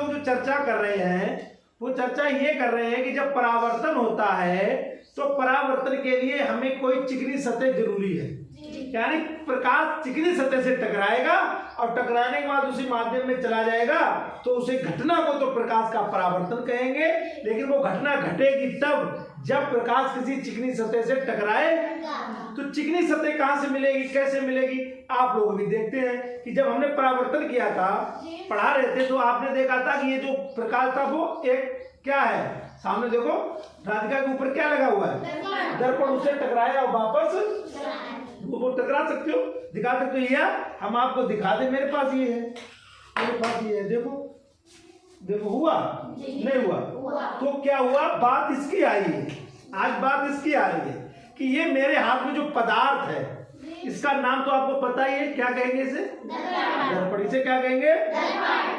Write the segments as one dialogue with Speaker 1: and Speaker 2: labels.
Speaker 1: लोग जो चर्चा कर रहे हैं वो चर्चा ये कर रहे हैं कि जब परावर्तन होता है तो परावर्तन के लिए हमें कोई चिकनी सतह जरूरी है, यानी प्रकाश चिकनी सतह से टकराएगा और टकराने के बाद उसी माध्यम में चला जाएगा, तो उसे घटना को तो प्रकाश का परावर्तन कहेंगे, लेकिन वो घटना घटेगी तब जब प्रकाश किसी चिकनी सतह से टकराए। तो चिकनी सतह कहां से मिलेगी, कैसे मिलेगी? आप लोग भी देखते हैं कि जब हमने परावर्तन किया था, पढ़ा रहे थे, तो आपने देखा था कि ये जो प्रकाश था वो एक क्या है, सामने देखो राधिका के ऊपर क्या लगा हुआ है, दर्पण, उसे टकराया और वापस वो टकरा सकते हो, दिखा सकते हो। या हम आपको दिखा दें, मेरे पास ये है, मेरे पास ये है, देखो देखो, हुआ नहीं हुआ? तो क्या हुआ, बात इसकी आई है, आज बात इसकी आ रही है कि ये मेरे हाथ में जो पदार्थ है इसका नाम तो आपको पता ही है, क्या कहेंगे इसे? दर्पण। इसे क्या कहेंगे?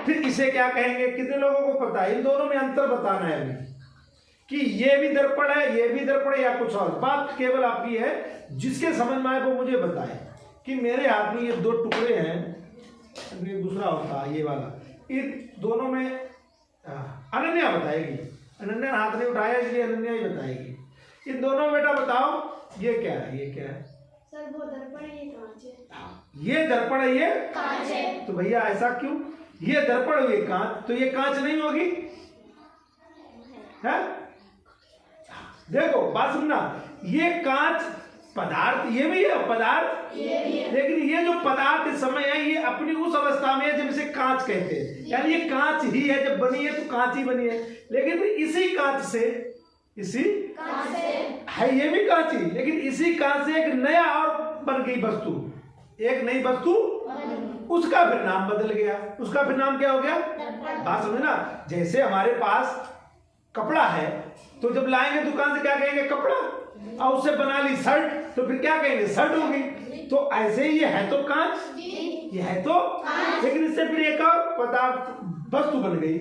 Speaker 1: फिर इसे क्या कहेंगे? कितने लोगों को पता है? इन दोनों में अंतर बताना है अभी कि ये भी दर्पण है, ये भी दर्पण है या कुछ और। बात केवल आपकी है, जिसके समझ में आए वो मुझे बताए कि मेरे हाथ में ये दो टुकड़े हैं, दूसरा होता है ये वाला, इन दोनों में अनन्या बताएगी, अनन्या हाथ नहीं उठाया इसलिए अनन्या ही बताएगी। इन दोनों में बेटा बताओ ये क्या है, ये क्या है?
Speaker 2: सर वो दर्पण है, ये कांच है।
Speaker 1: ये दर्पण है, ये
Speaker 2: कांच है।
Speaker 1: तो भैया ऐसा क्यों? ये दर्पण, ये कांच, तो ये कांच नहीं होगी है? देखो बात सुनना, ये कांच पदार्थ, ये भी है पदार्थ, लेकिन ये जो पदार्थ इस समय है ये अपनी उस अवस्था में है जब इसे कांच कहते हैं, यानी ये कांच ही है, जब बनी है तो कांच ही बनी है। लेकिन इसी कांच से, इसी कांच से है, ये भी कांच ही, लेकिन इसी कांच से एक नया और बन गई वस्तु, एक नई वस्तु, उसका फिर नाम बदल गया, उसका फिर नाम क्या हो गया? बात समझना, जैसे हमारे पास कपड़ा है तो जब लाएंगे दुकान से क्या कहेंगे? कपड़ा, और उससे बना ली शर्ट तो फिर क्या कहेंगे? शर्ट होगी। तो ऐसे ही ये है तो कांच, ये है तो, लेकिन इससे फिर एक और पदार्थ, वस्तु बन गई,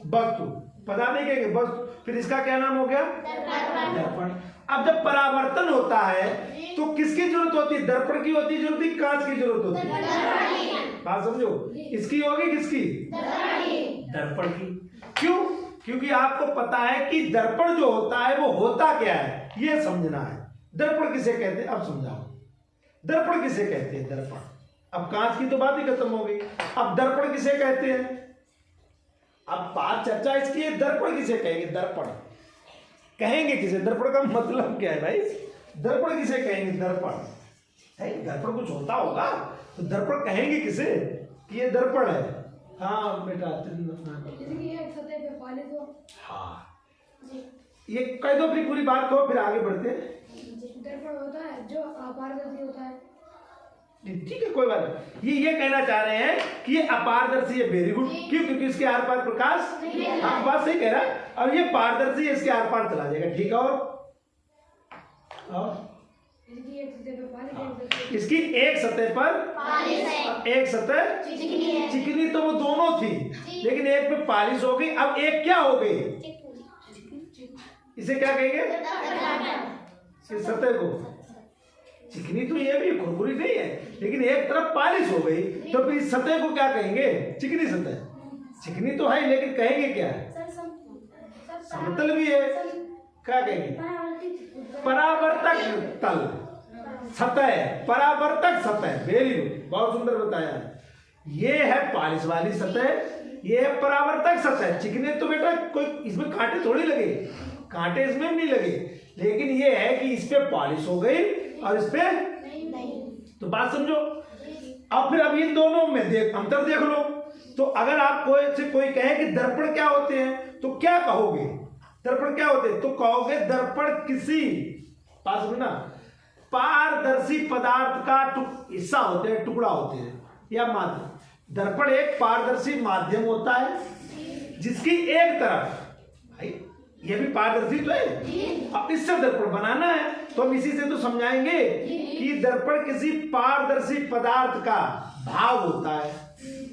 Speaker 1: वस्तु, पदार्थ नहीं कहेंगे, वस्तु, फिर इसका क्या नाम हो गया? दर्पण। अब जब परावर्तन होता है तो किसकी जरूरत होती है? दर्पण की होती है जरूरत, कांच की जरूरत होती है? बात समझो, इसकी होगी किसकी? दर्पण की। क्यों? क्योंकि आपको पता है कि दर्पण जो होता है वो होता क्या है, ये समझना है। दर्पण किसे कहते हैं अब समझाओ, दर्पण किसे कहते हैं? दर्पण, अब कांच की तो बात ही खत्म हो गई, अब दर्पण किसे कहते हैं? अब बात चर्चा इसकी है, दर्पण किसे कहेंगे? दर्पण कहेंगे किसे? दर्पण का मतलब क्या है भाई? दर्पण किसे कहेंगे? दर्पण है, दर्पण कुछ होता होगा तो दर्पण कहेंगे किसे कि ये दर्पण है? हाँ बेटा, हाँ ये कह दो, फिर पूरी बात कहो, फिर आगे बढ़ते हैं।
Speaker 2: दर्पण होता है जो अपारदर्शी होता है।
Speaker 1: ठीक है, कोई बात नहीं। ये कहना चाह रहे हैं कि ये अपारदर्शी है, वेरी गुड। क्यों? क्योंकि इसके आर पार प्रकाश, हाँ बात सही कह रहा है। अब ये पारदर्शी है, इसके आर पार चला जाएगा, ठीक है। और इसकी एक सतह पर एक सतह चिकनी, तो वो दोनों थी, लेकिन एक पे पालिश हो गई, अब एक क्या हो गई? इसे क्या कहेंगे? इस सतह को चिकनी, तो ये भी कुरकुरी नहीं है, लेकिन एक तरफ पालिश हो गई, तो फिर इस सतह को क्या कहेंगे? चिकनी सतह। चिकनी तो है, लेकिन कहेंगे क्या? समतल भी है, क्या कहेंगे? परावर्तक तल, सतह, परावर्तक सतह, वेरी गुड, बहुत सुंदर बताया। ये है पालिश वाली सतह, ये है परावर्तक सतह। चिकने तो बेटा कोई इसमें कांटे थोड़ी लगे, कांटे इसमें नहीं लगे, लेकिन ये है कि इस पे पॉलिश हो गई और इस पे नहीं। तो बात समझो। अब फिर अब इन दोनों में अंतर देख लो। तो अगर आप कोई कहे कि दर्पण क्या होते हैं तो क्या कहोगे? दर्पण क्या होते हैं तो कहोगे दर्पण किसी, बात समझना, पारदर्शी पदार्थ का हिस्सा होते हैं, टुकड़ा होते हैं या माध्यम। दर्पण एक पारदर्शी माध्यम होता है जिसकी एक तरफ, भाई ये भी पारदर्शी तो है, अब इससे दर्पण बनाना है तो हम इसी से तो समझाएंगे कि दर्पण किसी पारदर्शी पदार्थ का भाग होता है,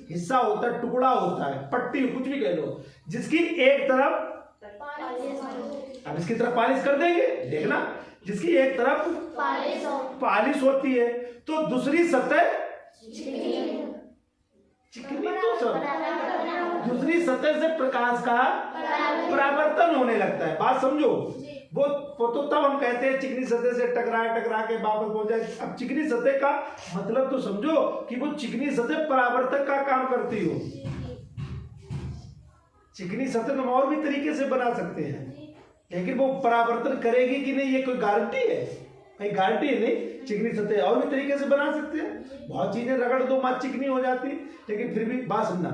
Speaker 1: हिस्सा होता है, टुकड़ा होता है, पट्टी, कुछ भी कह लो, जिसकी एक तरफ, अब इसकी तरफ पालिश कर देंगे, देखना, जिसकी एक तरफ पालिश होती है तो दूसरी सतह चिकनी तो सब दूसरी सतह से प्रकाश का परावर्तन होने लगता है। बात समझो, वो तो तब हम कहते हैं चिकनी सतह से टकरा के वापस पहुंच जाए। अब चिकनी सतह का मतलब तो समझो कि वो चिकनी सतह परावर्तक का काम करती हो। चिकनी सतह हम और भी तरीके से बना सकते हैं, लेकिन वो परावर्तन करेगी कि नहीं ये कोई गारंटी है? कहीं गारंटी है नहीं। चिकनी सतह और भी तरीके से बना सकते हैं, बहुत चीजें रगड़ दो माँ चिकनी हो जाती, लेकिन फिर भी बात सुनना।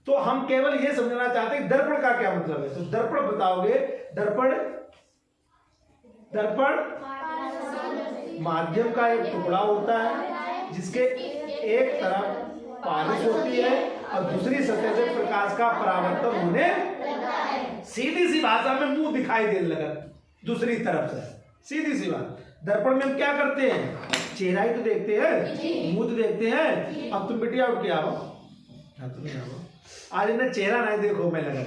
Speaker 1: तो हम केवल ये समझना चाहते हैं दर्पण का क्या मतलब है। तो दर्पण बताओगे, दर्पण माध्यम का एक टुकड़ा होता है जिसके एक तरफ पालिश होती है और दूसरी सतह से प्रकाश का परावर्तन होने, सीधी सी भाषा में मुंह दिखाई देने लगा दूसरी तरफ से, सीधी सी बात। दर्पण में हम क्या करते हैं? चेहरा ही तो देखते हैं, मुंह तो देखते हैं। अब तुम बिटिया उठ के आओ, आज इन्हें चेहरा नहीं देखो मैं लगा।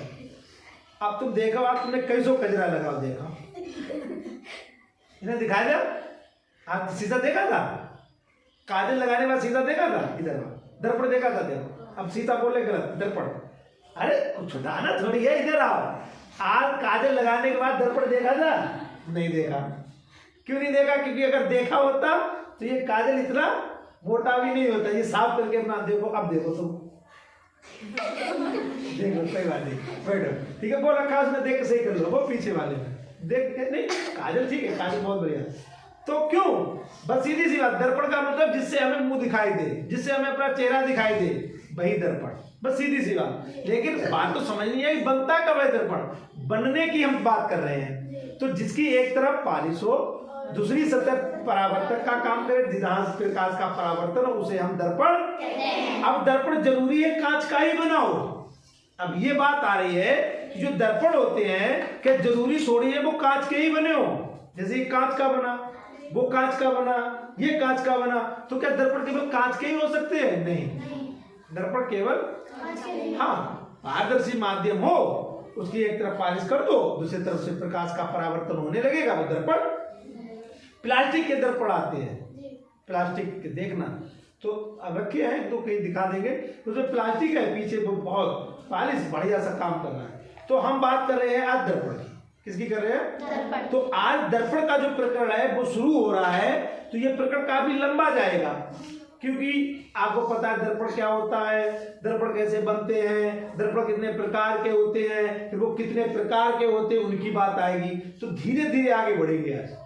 Speaker 1: अब तुम देखो, आप तुमने कैसो कजरा लगाओ, देखो इन्हें दिखाई दे। आप शीशा देखा था? काजल लगाने के बाद शीशा देखा था? इधर दर्पण देखा था? देखो अब सीता बोले गलत, दर्पण। अरे कुछ दाना थोड़ी है, इधर आओ। आज काजल लगाने के बाद दर्पण देखा था? नहीं देखा। क्यों नहीं देखा? क्योंकि अगर देखा होता तो ये काजल इतना मोटा भी नहीं होता। ये साफ करके अपना देखो, अब देखो तुम देखो, कोई बात नहीं, बैठो, ठीक है। वो रखा उसमें देख के सही कर लो, वो पीछे वाले में देख के नहीं, काजल ठीक है, काजल बहुत बढ़िया। तो क्यों? बस सीधी सी बात, दर्पण का मतलब जिससे हमें मुंह दिखाई दे, जिससे हमें अपना चेहरा दिखाई दे, वही दर्पण। बस सीधी सी बात। लेकिन बात तो समझनी है, बनता कब है दर्पण? बनने की हम बात कर रहे हैं। तो जिसकी एक तरफ पालिश हो, दूसरी सतह परावर्तक का काम करे, जहां प्रकाश का परावर्तन हो, उसे हम दर्पण। अब दर्पण जरूरी है कांच का ही बनाओ। अब ये बात आ रही है कि जो दर्पण होते हैं क्या जरूरी थोड़ी है वो कांच के ही बने हो। जैसे ये कांच का बना, वो कांच का बना, ये कांच का बना, तो क्या दर्पण केवल कांच के ही हो सकते हैं? नहीं, दर्पण केवल हाँ पारदर्शी माध्यम हो, उसकी एक तरफ पालिश कर दो, दूसरी तरफ से प्रकाश का परावर्तन होने लगेगा, वो दर्पण। प्लास्टिक के दर्पण आते हैं, प्लास्टिक के देखना तो अब रखे हैं तो कहीं दिखा देंगे, उसमें प्लास्टिक है पीछे, वो बहुत पालिश बढ़िया सा काम कर रहा है। तो हम बात कर रहे हैं आज दर्पण की। किसकी कर रहे हैं? दर्पण। तो आज दर्पण का जो प्रकरण है वो शुरू हो रहा है। तो ये प्रकरण काफी लंबा जाएगा, क्योंकि आपको पता है दर्पण क्या होता है, दर्पण कैसे बनते हैं, दर्पण कितने प्रकार के होते हैं, फिर वो कितने प्रकार के होते हैं उनकी बात आएगी। तो धीरे धीरे आगे बढ़ेंगे। आज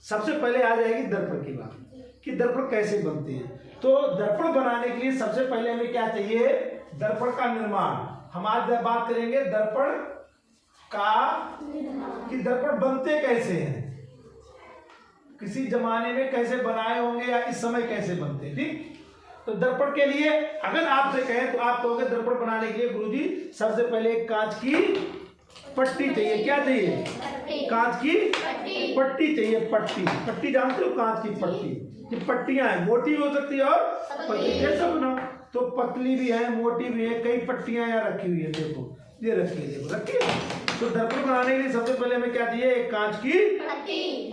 Speaker 1: सबसे पहले आ जाएगी दर्पण की बात कि दर्पण कैसे बनते हैं। तो दर्पण बनाने के लिए सबसे पहले हमें क्या चाहिए? दर्पण का निर्माण। हम आज बात करेंगे दर्पण का कि दर्पण बनते कैसे हैं, किसी जमाने में कैसे बनाए होंगे या इस समय कैसे बनते हैं। ठीक, तो दर्पण के लिए अगर आपसे कहें तो आप कहोगे दर्पण बनाने के लिए गुरुजी सबसे पहले एक कांच की पट्टी चाहिए। क्या चाहिए? कांच की पट्टी चाहिए। पट्टी जानते हो? कांच की पट्टी, ये पट्टियां हैं, मोटी भी हो सकती है और पतली, कैसा बनाओ तो पतली भी है, मोटी भी है, कई पट्टियां यहाँ रखी हुई है। देखो ये रखी है, देखो रखी है। तो दर्पण बनाने के लिए सबसे पहले हमें क्या चाहिए? एक कांच की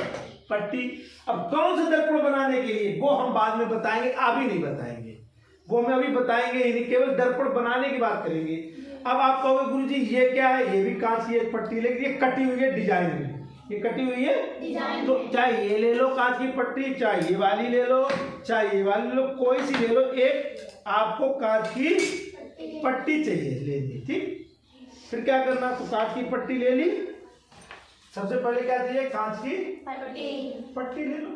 Speaker 1: पट्टी। अब कौन से दर्पण बनाने के लिए वो हम बाद में बताएंगे, अभी नहीं बताएंगे, वो हमें अभी बताएंगे ही नहीं, केवल दर्पण बनाने की बात करेंगे। अब आप कहोगे गुरुजी ये क्या है? ये भी कांच की एक पट्टी, लेकिन ये कटी हुई है डिजाइन में, ये कटी हुई है डिजाइन। तो चाहे ये ले लो कांच की पट्टी, चाहे ये वाली ले लो, चाहे ये वाली ले लो, कोई सी ले लो, एक आपको कांच की पट्टी चाहिए, ले ली। ठीक, फिर क्या करना? तो कांच की पट्टी ले ली। सबसे पहले क्या चाहिए? कांच की पट्टी ले लो।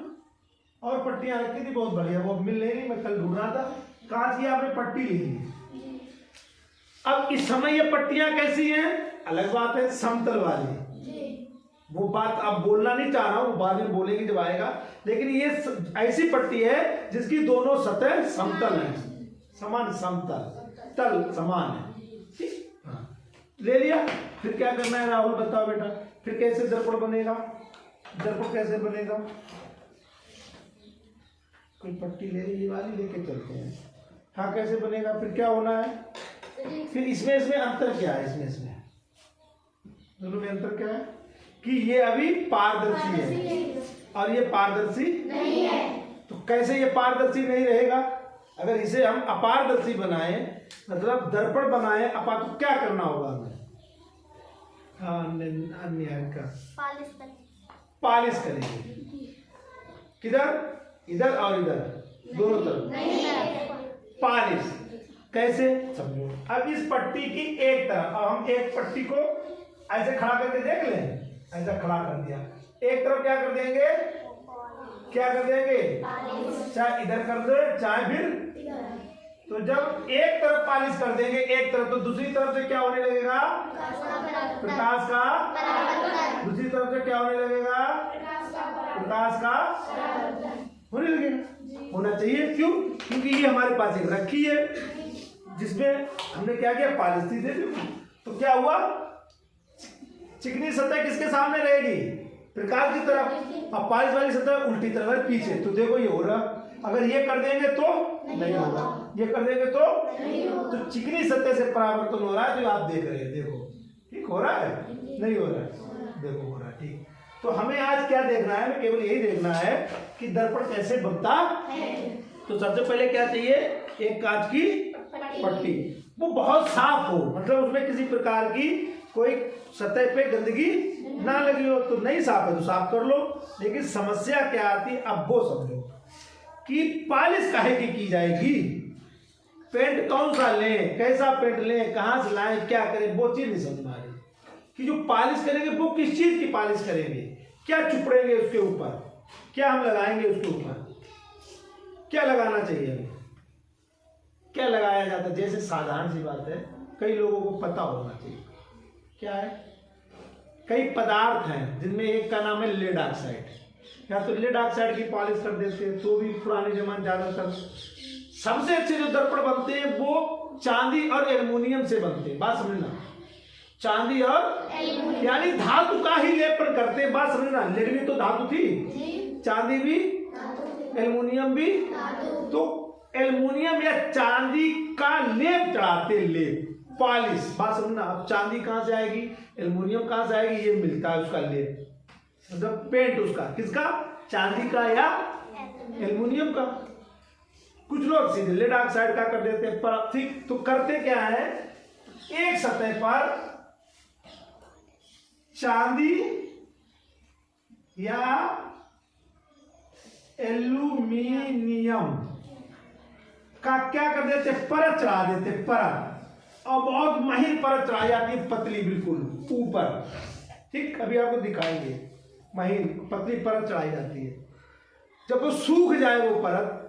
Speaker 1: और पट्टियां रखी थी बहुत बढ़िया, वो मिल नहीं, मैं कल ढूंढ रहा था। कांच की आपने पट्टी ले ली। अब इस समय ये पट्टियां कैसी हैं? अलग बात है, समतल वाली। वो बात अब बोलना नहीं चाह रहा हूं, बाद में बोलेंगे जब आएगा। लेकिन ये ऐसी पट्टी है जिसकी दोनों सतह समतल है, समान, समतल, तल समान है। ठीक, हाँ ले लिया। फिर क्या करना है राहुल बताओ बेटा? फिर कैसे दर्पण बनेगा? दर्पण कैसे बनेगा? कोई पट्टी ले ली, ये वाली लेके चलते हैं। हाँ कैसे बनेगा? फिर क्या होना है? फिर इसमें अंतर क्या है? इसमें दोनों में अंतर क्या है कि ये अभी पारदर्शी है और ये पारदर्शी नहीं है। तो कैसे ये पारदर्शी नहीं रहेगा? अगर इसे हम अपारदर्शी बनाएं, मतलब दर्पण बनाएं अपा, तो क्या करना होगा हमें? हाँ, अन्य का पालिश करेंगे। किधर? इधर और इधर, दोनों तरफ पालिश। कैसे? समझो। अब इस पट्टी की एक तरफ, अब हम एक पट्टी को ऐसे खड़ा करके देख लें, ऐसा खड़ा कर दिया, एक तरफ क्या कर देंगे? क्या कर देंगे? चाहे इधर कर दे चाहे फिर, तो जब एक तरफ पालिश कर देंगे एक तरफ, तो दूसरी तरफ से क्या होने लगेगा? प्रकाश का। दूसरी तरफ से क्या होने लगेगा? प्रकाश का होने लगेगा। होना चाहिए। क्यों? क्योंकि ये हमारे पास एक रखी है जिसमें हमने क्या किया? पालिश दे दी। तो क्या हुआ? चिकनी सतह किसके सामने रहेगी? प्रकाश की तरफ। अब पालिश वाली सतह उल्टी तरफ पीछे। तो देखो ये हो रहा। अगर ये कर देंगे तो नहीं होगा, ये कर देंगे तो नहीं होगा। तो चिकनी सतह से परावर्तन हो रहा है, जो आप देख रहे हैं। देखो ठीक हो रहा है? नहीं हो रहा है? देखो हो रहा है। ठीक। तो हमें आज क्या देखना है? हमें केवल यही देखना है कि दर्पण कैसे बनता है। तो सबसे पहले क्या चाहिए? एक कांच की पट्टी, वो बहुत साफ हो, मतलब उसमें किसी प्रकार की कोई सतह पे गंदगी ना लगी हो। तो नहीं साफ है तो साफ कर लो। लेकिन समस्या क्या आती है अब वो समझो कि पालिश काहे की जाएगी, पेंट कौन सा लें, कैसा पेंट लें, कहां से लाएं, क्या करें, वो चीज नहीं समझ में आ रही कि जो पालिश करेंगे वो किस चीज की पालिश करेंगे, क्या चुपड़ेंगे उसके ऊपर, क्या हम लगाएंगे उसके ऊपर, क्या लगाना चाहिए हमें, क्या लगाया जाता है। जैसे साधारण सी बात है, कई लोगों को पता होना चाहिए क्या है, कई पदार्थ हैं जिनमें एक का नाम है लेड ऑक्साइड, या तो लेड ऑक्साइड की पॉलिश कर देते हैं, तो भी पुराने जमाने ज्यादातर। सबसे अच्छे जो दर्पण बनते हैं वो चांदी और एल्युमिनियम से बनते हैं। बात समझना, चांदी और यानी धातु का ही लेपन करते हैं। बात समझना, लेड भी तो धातु थी, चांदी भी, एल्युमिनियम भी। तो एल्युमिनियम या चांदी का लेप चढ़ाते, लेप पॉलिश। बात समझना, अब चांदी कहां से आएगी, एल्युमिनियम कहां से आएगी, ये मिलता है उसका लेप, मतलब पेंट उसका, किसका, चांदी का या एल्युमिनियम का। कुछ लोग सीधे लेड ऑक्साइड का कर देते हैं, पर ठीक तो करते क्या है, एक सतह पर चांदी या एल्युमिनियम का क्या कर देते, परत चढ़ा देते, परत, और बहुत महीन परत चढ़ाई जाती है, पतली बिल्कुल ऊपर। ठीक, अभी आपको दिखाएंगे, महीन पतली परत चढ़ाई जाती है। जब वो सूख जाए वो परत,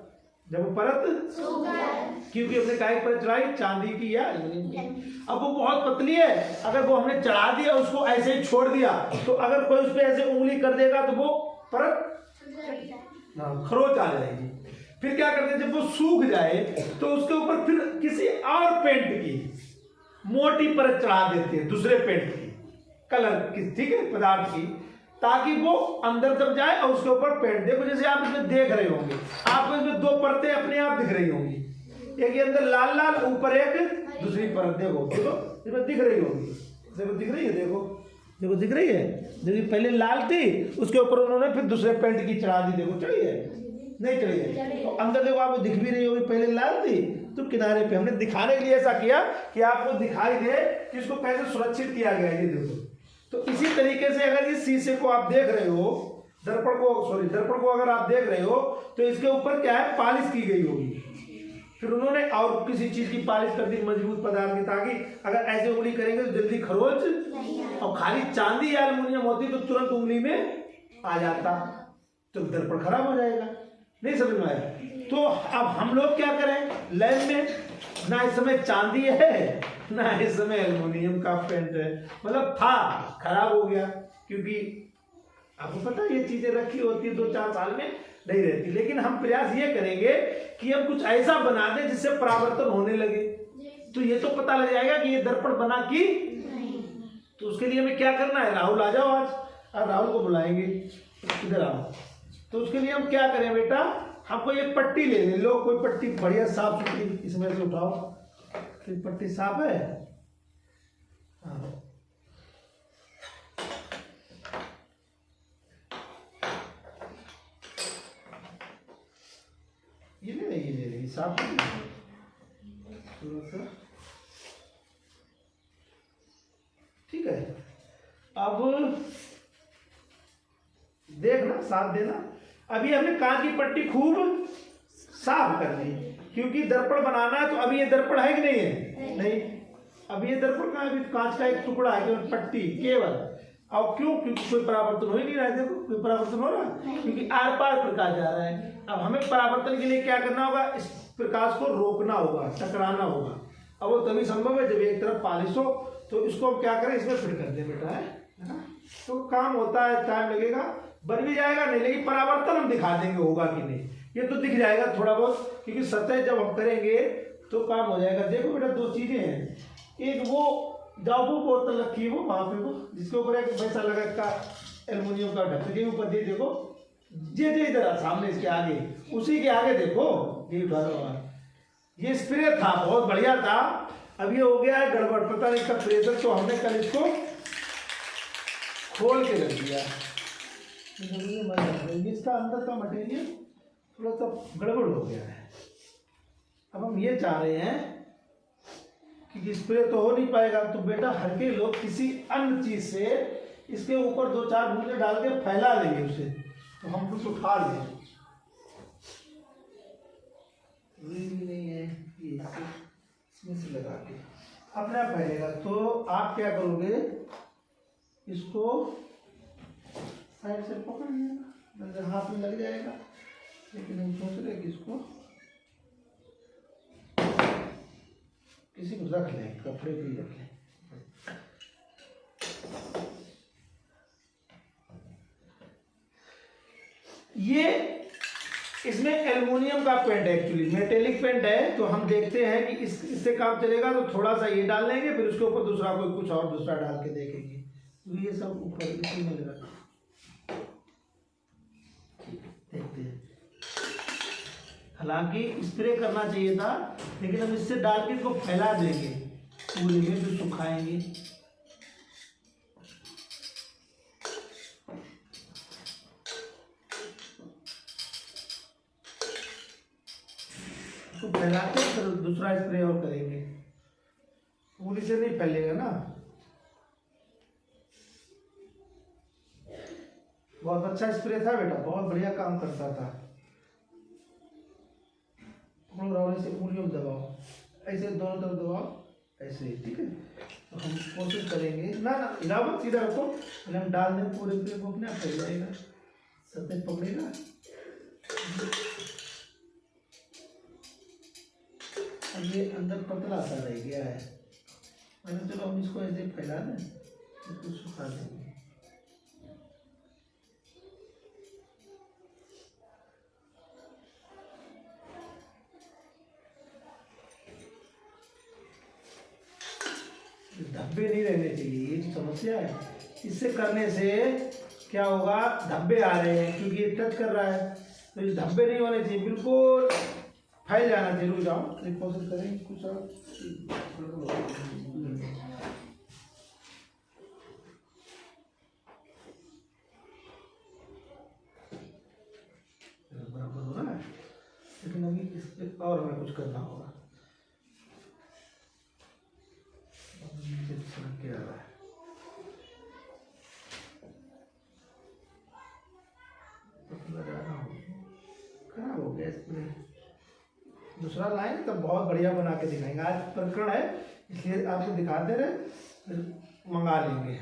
Speaker 1: जब वो परत सूख जाए, क्योंकि हमने काय परत चढ़ाई, चांदी की या एल्युमिनियम की, अब वो बहुत पतली है, अगर वो हमने चढ़ा दिया, उसको ऐसे ही छोड़ दिया, तो अगर कोई उस पर ऐसे उंगली कर देगा तो वो परत खरोच आ जाएगी। फिर क्या करते हैं, जब वो सूख जाए तो उसके ऊपर फिर किसी और पेंट की मोटी परत चढ़ा देते हैं, दूसरे पेंट की, कलर की, ठीक है, पदार्थ की, ताकि वो अंदर तक जाए और उसके ऊपर पेंट। देखो जैसे आप इसमें देख रहे होंगे, आपको इसमें दो परतें अपने आप दिख रही होंगी, एक ये अंदर लाल लाल, ऊपर एक दूसरी परत। देखो देखो इसमें दिख रही होगी, देखो दिख रही है, देखो देखो दिख रही है, देखिए पहले लाल थी, उसके ऊपर उन्होंने फिर दूसरे पेंट की चढ़ा दी, देखो चढ़ी है, नहीं चढ़ी है, तो अंदर देखो आपको दिख भी रही होगी, पहले लाल थी तो किनारे पे हमने दिखाने के लिए ऐसा किया कि आपको दिखाई दे कि इसको कैसे सुरक्षित किया गया है। ये देखो, तो इसी तरीके से अगर इस शीशे को आप देख रहे हो, दर्पण को अगर आप देख रहे हो, तो इसके ऊपर क्या है, पालिश की गई होगी, फिर उन्होंने और किसी चीज की पालिश कर दी, मजबूत पदार्थ की, ताकि अगर ऐसे उंगली करेंगे तो जल्दी खरोच, और खाली चांदी या एल्युमिनियम होती तो तुरंत उंगली में आ जाता, तो दर्पण खराब हो जाएगा। नहीं समझ में आया? तो अब हम लोग क्या करें, लैब में ना इस समय चांदी है ना इस समय एल्युमिनियम का पेंट है, मतलब था, खराब हो गया, क्योंकि आपको पता है ये चीजें रखी होती है 2-4 साल में नहीं रहती। लेकिन हम प्रयास ये करेंगे कि हम कुछ ऐसा बना दें जिससे परावर्तन होने लगे, तो ये तो पता लग जाएगा कि ये दर्पण बना कि नहीं। तो उसके लिए हमें क्या करना है, राहुल आ जाओ आज राहुल को बुलाएंगे, इधर आओ। तो उसके लिए हम क्या करें बेटा, हमको एक पट्टी ले लो, कोई पट्टी बढ़िया साफ सुथरी, इसमें से उठाओ, तो पट्टी साफ है, हाँ। ये ले रही साफ कर लीजिए थोड़ा सा। ठीक है, अब देखना, साथ देना। अभी हमने कांच की पट्टी खूब साफ कर ली, क्योंकि दर्पण बनाना है। तो अभी ये दर्पण है कि नहीं है? नहीं। अभी ये दर्पण का अभी कांच का एक टुकड़ा है, केवल पट्टी केवल। और क्यों? क्योंकि कोई परावर्तन हो ही नहीं रहा है। देखो कोई परावर्तन हो रहा है, क्योंकि आर पार प्रकाश जा रहा है। अब हमें परावर्तन के लिए क्या करना होगा? इस प्रकाश को रोकना होगा, टकराना होगा। अब वो तभी संभव है जब एक तरफ पॉलिश हो। तो इसको हम क्या करें? इसमें फिट कर दें बेटा, है ना? तो काम होता है, टाइम लगेगा, बन भी जाएगा नहीं, लेकिन परावर्तन हम दिखा देंगे होगा कि नहीं। ये तो दिख जाएगा थोड़ा बहुत, क्योंकि सतह जब हम करेंगे तो काम हो जाएगा। देखो बेटा, दो चीजें हैं। एक वो जाबू बोतल रखी है वो वहां पे, वो जिसके ऊपर एक पैसा लगा का एल्युमिनियम का ढक्कन के ऊपर दे, देखो ये इधर सामने इसके आगे, उसी के आगे देखो ये उठा रहा। ये स्प्रे था, बहुत बढ़िया था। अब ये हो गया है गड़बड़, पता नहीं इसका प्रेशर। तो हमने कल इसको खोल के रख दिया। इसका अंदर का मटेरियल थोड़ा सा गड़बड़ हो गया है। अब हम ये चाह रहे हैं कि स्प्रे तो हो नहीं पाएगा, तो बेटा हर के लोग किसी अन्य चीज से इसके ऊपर 2-4 बूंदे डाल के फैला देंगे उसे, तो हम कुछ उठा लें। नहीं है ये, इसमें से लगा के अपने आप फैलेगा। तो आप क्या करोगे? इसको साइड से पकड़ लेना, हाथ में लग जाएगा। लेकिन हम सोच रहे कि इसको किसी को रख लें, कपड़े भी रख लें। ये इसमें एल्युमिनियम का पेंट है, एक्चुअली मेटेलिक पेंट है। तो हम देखते हैं कि इससे काम चलेगा। तो थोड़ा सा ये डाल लेंगे, फिर उसके ऊपर दूसरा कोई कुछ और दूसरा डाल के देखेंगे। तो ये सब ऊपर इसी में लगा देखते हैं। हालांकि स्प्रे करना चाहिए था, लेकिन हम इससे डाल के इसको फैला देंगे पूरे में, फिर सुखाएंगे। इसको फैलाते फिर दूसरा स्प्रे और करेंगे। पूरी से नहीं फैलेगा ना। बहुत अच्छा स्प्रे था बेटा, बहुत बढ़िया काम करता था। से उंगलियों में दबाओ, ऐसे दोनों तरफ दबाओ, ऐसे ही। ठीक है, तो हम कोशिश करेंगे ना हिलावट सीधा रखो। हम डाल दें पूरे पूरे को, अपने आप फैल जाएगा, सतह पकड़ेगा। अब ये अंदर पतला सा रह गया है। चलो हम इसको ऐसे फैला दें, इसको सुखा देंगे। धब्बे नहीं रहने चाहिए, ये जो समस्या है। इससे करने से क्या होगा? धब्बे आ रहे हैं क्योंकि ये टच कर रहा है। तो ये धब्बे नहीं होने चाहिए, बिल्कुल फैल जाना चाहिए। रुक जाओ, कोशिश करेंगे कुछ और। बराबर हो रहा है, लेकिन अभी इस और हमें कुछ करना होगा। खराब हो गया इसमें। दूसरा लाइन तो बहुत बढ़िया बना के दिखाएंगे। आज प्रकरण है इसलिए आपको दिखा दे रहे, फिर मंगा लेंगे।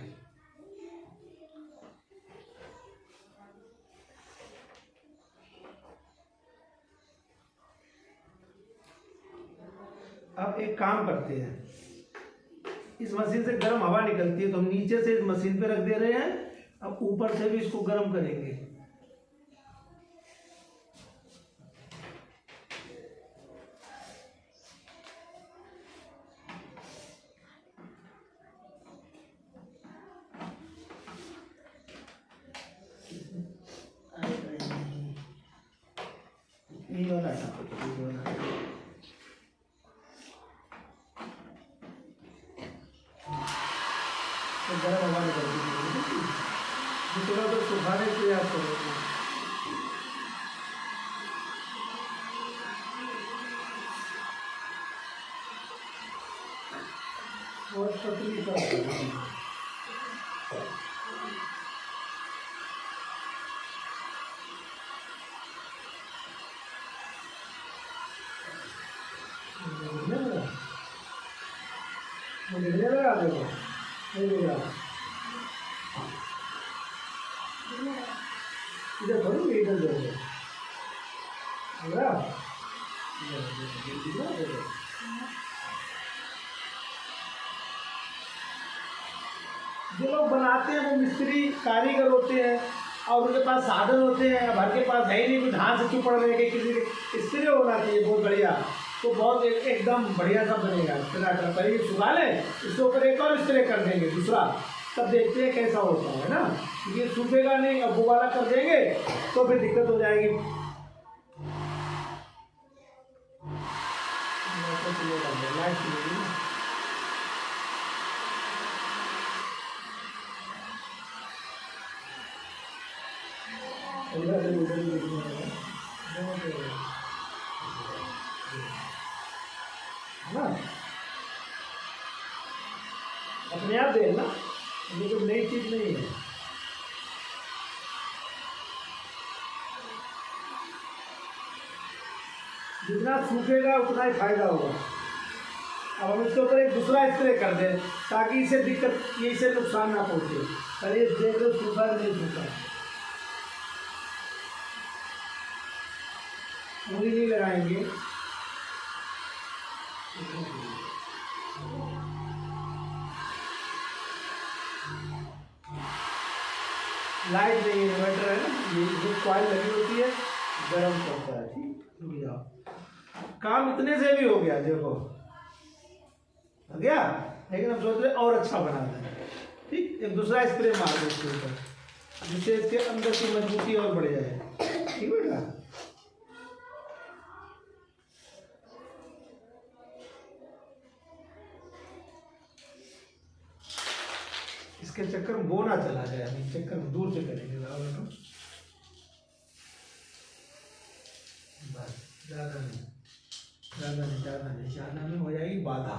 Speaker 1: अब एक काम करते हैं, इस मशीन से गर्म हवा निकलती है, तो हम नीचे से इस मशीन पे रख दे रहे हैं। अब ऊपर से भी इसको गर्म करेंगे। तो गर्म हवा निकलती है, थोड़ा तो सुखाने के प्रयास करेंगे। पतली परत। देखो नहीं दिख रहा, इधर थोड़ी इधर देखो, दिख रहा, देखो। जो लोग बनाते हैं वो मिस्त्री कारीगर होते हैं और उनके पास साधन होते हैं। अब हर के पास है ही नहीं, कुछ हाथ से क्यों पड़ रहे हैं कि किसी स्प्रे होना चाहिए बहुत बढ़िया, तो बहुत एकदम बढ़िया सा बनेगा। टमाटर पहले ये सुखा लें, इसके ऊपर एक और स्प्रे कर देंगे दूसरा, तब देखते हैं कैसा होता है ना। ये सूखेगा नहीं, अब वो वाला कर देंगे तो फिर दिक्कत हो जाएगी। अपने आप देखना, ये कोई नई चीज नहीं है। जितना सूखेगा उतना ही फायदा होगा। अब हम इसके ऊपर एक दूसरा स्प्रे कर दें ताकि इसे दिक्कत, इसे नुकसान ना पहुंचे। पर ये देख लो सूखा नहीं सूखा, उंगली नहीं लगाएंगे। लाइट नहीं, इन्वर्टर है ना, ये जो कॉइल लगी होती है गर्म करता है। ठीक जाओ, काम इतने से भी हो गया, देखो हो गया। लेकिन हम सोच रहे और अच्छा बना दें। ठीक, एक दूसरा स्प्रे मार दो इसके ऊपर, जिससे इसके अंदर की मजबूती और बढ़ जाए। ठीक बेटा, इसके चक्कर में वो ना चला जाए, चक्कर में दूर से करेंगे। बस ज़्यादा नहीं, ज़्यादा नहीं, ज़्यादा नहीं, ज़्यादा में हो जाएगी बाधा।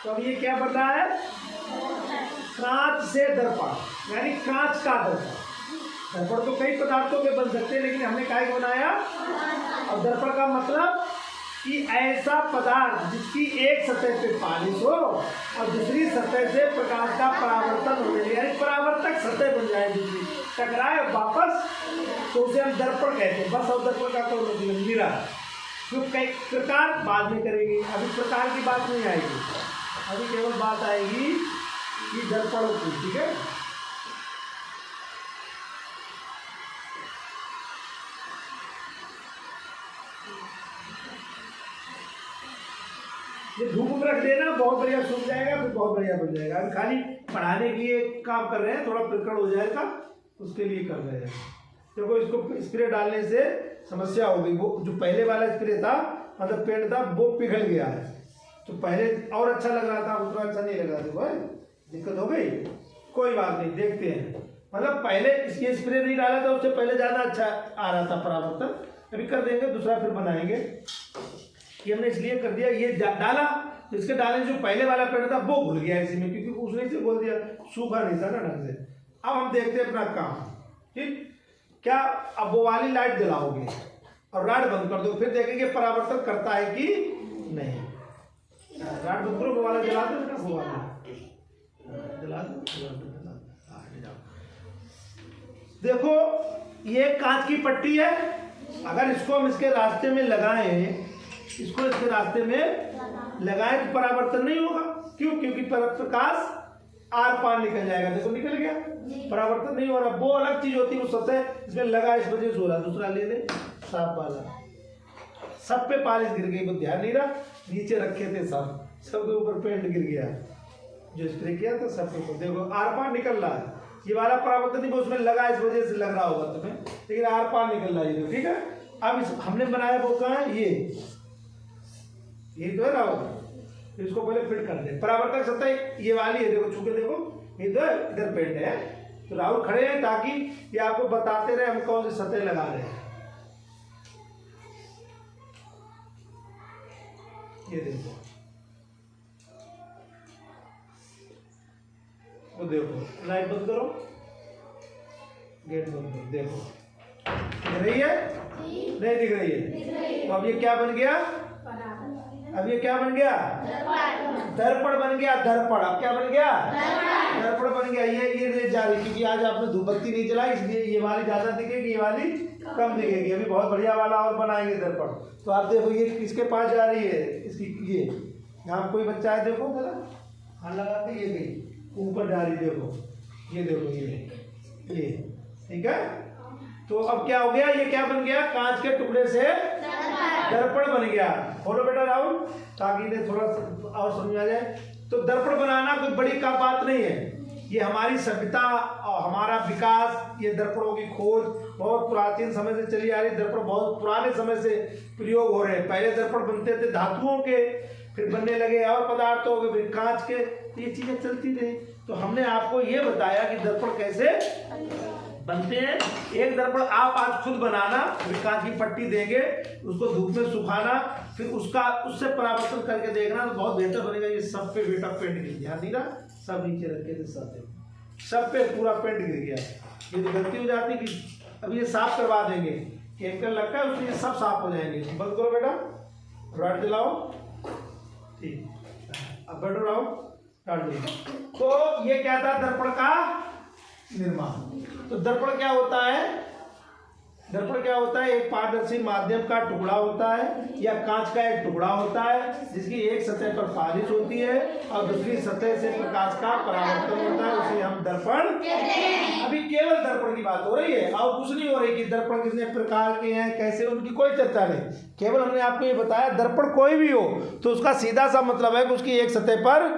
Speaker 1: तो अब ये क्या बता है, कांच से दर्पण, यानी कांच का दर्पण। दर्पण तो कई पदार्थों के बन सकते हैं, लेकिन हमने काय बनाया। और दर्पण का मतलब कि ऐसा पदार्थ जिसकी एक सतह पे पालिश हो और दूसरी सतह से प्रकाश का परावर्तन हो जाए, यानी परावर्तक सतह बन जाए, दूसरी टकराए वापस, तो उसे हम दर्पण कहते हैं। बस और दर्पण का कोई मतलब नहीं रहा, जो कई प्रकार बाद में करेंगे, अभी प्रकार की बात नहीं आएगी, अभी केवल बात आएगी कि दर्पण की। ठीक है, ये धूप रख देना, बहुत बढ़िया सूख जाएगा, फिर बहुत बढ़िया बन जाएगा। अभी खाली पढ़ाने के लिए काम कर रहे हैं, थोड़ा प्रकट हो जाएगा उसके लिए कर रहे हैं। देखो इसको स्प्रे डालने से समस्या हो गई, वो जो पहले वाला स्प्रे था मतलब पेंट था वो पिघल गया है। तो पहले और अच्छा लग रहा था, उतना अच्छा नहीं लग रहा था, भाई दिक्कत हो गई, कोई बात नहीं, देखते हैं। मतलब पहले इसके स्प्रे नहीं डाला था, उससे पहले ज़्यादा अच्छा आ रहा था परावर्तन। अभी कर देंगे, दूसरा फिर बनाएंगे। ये हमने इसलिए कर दिया, ये डाला, इसके डालने जो पहले वाला पेड़ था वो घुल गया इसी में, क्योंकि उसने से बोल दिया, सूखा नहीं था ना ढंग से। अब हम देखते हैं अपना काम। ठीक, क्या अब वो वाली लाइट जलाओगे और राड बंद कर दो, फिर देखेंगे परावर्तन करता है कि नहीं। राड बंद करो, वो वाला जला दो ना, वो वाला जला दो। देखो ये कांच की पट्टी है, अगर इसको हम इसके रास्ते में लगाएं, इसको इसके रास्ते में लगाएं तो परावर्तन नहीं होगा। क्यों? क्योंकि प्रकाश आर पार निकल जाएगा। देखो निकल गया, परावर्तन नहीं हो रहा। वो अलग चीज होती है, वो सतह इसमें लगा, इस वजह से हो रहा। दूसरा ले ले, साफ वाला, सब पे पालिश गिर गई, वो ध्यान नहीं रहा, नीचे रखे थे सब, सबके ऊपर पेंट गिर गया, जो स्प्रे किया था सबके ऊपर। देखो आर पार निकल रहा है, ये वाला परावर्तन नहीं, वो उसमें लगा, इस वजह से लग रहा होगा तुम्हें, लेकिन आर पार निकल रहा है ये, ठीक है। अब इस हमने बनाया वो कहाँ है, ये तो है राहुल, तो इसको पहले फिट कर दे। परावर्तक सतह ये वाली है, देखो छू के देखो, ये तो इधर पेंट है। तो राहुल खड़े हैं ताकि ये आपको बताते रहे हम कौन सी सतह लगा रहे हैं। ये देखो, वो देखो, लाइट बंद करो, गेट बंद करो, देखो दिख रही है, नहीं दिख रही है। तो अब ये क्या बन गया, अब ये क्या बन गया, दर्पण बन गया, दर्पण। अब क्या बन गया, दर्पण बन गया। ये जा रही, क्योंकि आज आपने धूपबत्ती नहीं जलाई, इसलिए ये वाली ज्यादा दिखेगी, ये वाली कम दिखेगी। अभी बहुत बढ़िया वाला और बनाएंगे दर्पण। तो आप देखो ये किसके पास जा रही है, इसकी, ये यहाँ कोई बच्चा है, देखो जरा हाथ लगा के, ये गई ऊपर जा रही, देखो ये देखो, ये ठीक है। तो अब क्या हो गया, ये क्या बन गया, कांच के टुकड़े से दर्पण बन गया। बोलो बेटा राहुल, ताकि इन्हें थोड़ा और समझ आ जाए। तो दर्पण बनाना कोई बड़ी का बात नहीं है, ये हमारी सभ्यता और हमारा विकास, ये दर्पणों की खोज बहुत पुरातन समय से चली आ रही। दर्पण बहुत पुराने समय से प्रयोग हो रहे हैं। पहले दर्पण बनते थे धातुओं के, फिर बनने लगे और पदार्थों के, फिर कांच के, ये चीजें चलती रही। तो हमने आपको ये बताया कि दर्पण कैसे बनते हैं। एक दर्पण आप आज खुद बनाना, कांच की पट्टी देंगे, उसको धूप में सुखाना, फिर उससे परावर्तन करके देखना, तो बहुत बेहतर बनेगा। ये सब पे बेटा पेंट गिर गया, ध्यान दीना, सब नीचे रखे थे, सब पे पूरा पेंट गिर गया। ये तो गलती हो जाती कि अब ये साफ करवा देंगे, केमिकल लगता है उसमें, ये सब साफ हो जाएंगे। बंद करो बेटा, रॉड जलाओ, ठीक, अब बैठो राहुल, काट दो। तो ये क्या था, दर्पण का निर्माण। तो दर्पण क्या होता है, दर्पण क्या होता है, एक पारदर्शी माध्यम का टुकड़ा होता है या कांच का एक टुकड़ा होता है, जिसकी एक सतह पर पालिश होती है और दूसरी सतह से प्रकाश का परावर्तन होता है, उसे हम दर्पण कहते हैं। अभी केवल दर्पण की बात हो रही है और कुछ नहीं हो रही कि दर्पण कितने प्रकार के हैं, कैसे, उनकी कोई चर्चा नहीं। केवल हमने आपको ये बताया दर्पण कोई भी हो तो उसका सीधा सा मतलब है कि उसकी एक सतह पर